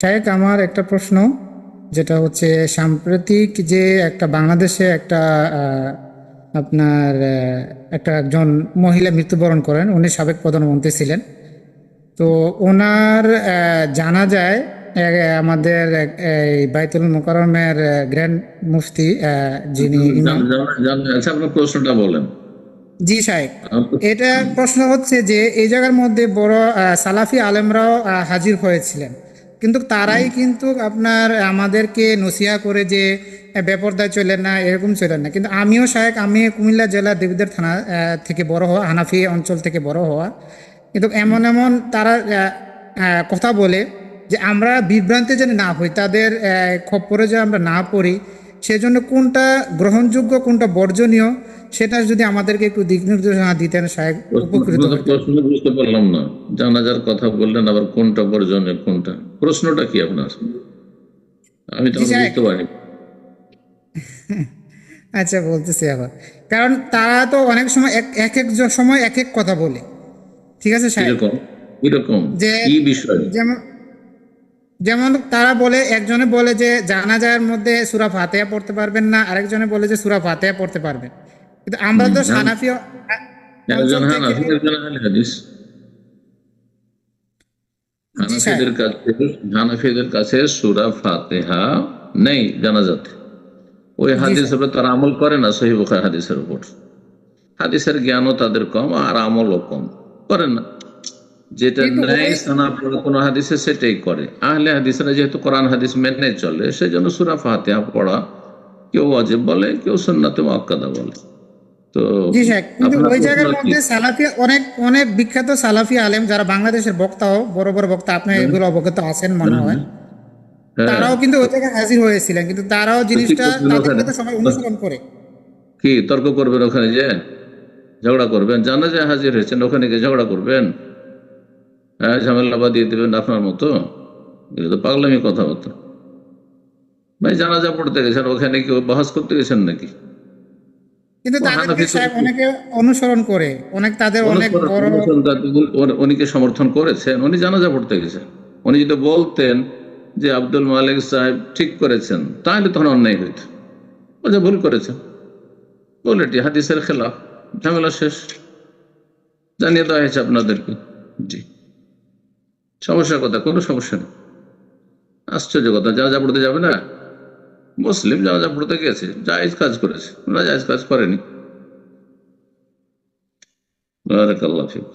শায়েখ, আমার একটা প্রশ্ন, যেটা হচ্ছে সাম্প্রতিক যে একটা বাংলাদেশে একটা আপনার একটা একজন মহিলা মৃত্যুবরণ করেন। উনি সাবেক প্রধানমন্ত্রী ছিলেন। তো ওনার জানাজায় আমাদের এই বাইতুল মোকাররমের গ্র্যান্ড মুফতি, যিনি ইমাম। আচ্ছা, আপনার প্রশ্নটা বলেন। জি সাহেব, আপ- এটা প্রশ্ন হচ্ছে যে এই জায়গার মধ্যে বড় সালাফি আলেমরাও হাজির হয়েছিলেন, কিন্তু তারাই কিন্তু আপনার আমাদেরকে নসিহা করে যে বেপরদায় চলেন না, এরকম চলেন না। কিন্তু আমিও সাহেব, আমি কুমিল্লা জেলার দেবিদ্বার থানা থেকে বড় হওয়া, হানাফি অঞ্চল থেকে বড় হওয়া, কিন্তু এমন এমন তারা কথা বলে যে আমরা বিভ্রান্তি যেন না হই, তাদের খপ্পরে যেন আমরা না পড়ি, সেজন্য কোনটা গ্রহণযোগ্য কোনটা বর্জনীয় সেটা যদি আমাদেরকে একটু দিক নির্দেশনা দিতেন সাহেব, উপকৃত হইতাম। প্রশ্ন বুঝতে পারলাম না। জানাজার কথা বললেন, আবার কোনটা বর্জনের কোনটা? প্রশ্নটা কি আপনার? আমি জি তাহলে সাহেব, বুঝতে পারি। আচ্ছা বলতেছি আবার। কারণ তারা তো অনেক সময় এক এক সময় এক এক কথা বলে। ঠিক আছে সাহেব, কিরকম? কিরকম? যে কি বিষয়? যেমন যেমন তারা বলে, একজনে বলে যে জানাজার মধ্যে সূরা ফাতিহা পড়তে পারবেন না, আরেকজনে বলে যে সূরা ফাতিহা পড়তে পারবেন। কিন্তু আমরা তো হানাফি একজন অঞ্চল থেকে। হানাফি, একজন আহলে হাদিস। জি সাহেব। হানাফিদের কাছে সূরা ফাতিহা নেই জানাজাতে। ওই জি সাহেব। হাদিসের উপর তারা আমল করে না, সহিহ বুখারী হাদিসের উপর। হাদিসের জ্ঞানও তাদের কম আর আমলও কম, করেন না। যেটা কিন্তু নেই ওই। সানা পড়া কোনো হাদিসে সেটাই করে। আহলে হাদিসরা যেহেতু কোরআন হাদিস মেনে চলে, সেজন্য সূরা ফাতিহা পড়া কেউ ওয়াজিব বলে, কেউ সুন্নাতে মুআক্কাদা বলে। তো জি সাহেব, কিন্তু আপনার ওই প্রশ্ন জায়গার কি? মধ্যে সালাফি অনেক অনেক বিখ্যাত সালাফি আলেম যারা বাংলাদেশের বক্তাও, বড় বড় বক্তা, আপনি হ্যাঁ, এগুলো অবগত আছেন মনে হ্যাঁ, হয়। হ্যাঁ। তারাও কিন্তু ওই জায়গায় হাজির হয়েছিলেন, কিন্তু তারাও তো কি জিনিসটা করবেন তাদেরকে ওখানে? তো সবাই অনুসরণ করে। কি তর্ক করবেন ওখানে যে? ঝগড়া করবেন? জানা যায় হাজির হয়েছেন, ওখানে গিয়ে ঝগড়া করবেন? হ্যাঁ, ঝামেলা বাঁধিয়ে দেবেন আপনার মতো? এগুলো তো পাগলামি কথাবার্তা। ভাই, জানাজা পড়তে গেছেন, ওখানে কি বাহাস করতে গেছেন নাকি? কিন্তু ও তাদেরকে হানাফি তো সাহেব অনেকে অনুসরণ করে, অনেক তাদের অনেক অনুসরণ বড়। অনুসরণ উনিকে সমর্থন করেছেন? উনি জানাজা পড়তে গেছেন। উনি যদি বলতেন যে আব্দুল মালিক সাহেব ঠিক করেছেন, তাহলে তখন অন্যায় হইত। ও যে ভুল করেছেন বলে এটি হাদিসের খেলাফ, ঝামেলা শেষ। জানিয়ে দেওয়া হয়েছে আপনাদেরকে। জি, সমস্যার কথা কোনো সমস্যা নেই। আশ্চর্য কথা, জানাজা পড়তে যাবে না? মুসলিম জানাজা পড়তে গেছে, জায়েজ কাজ করেছে, ওরা জায়েজ কাজ করেনি। বারাকাল্লাহ ফিক।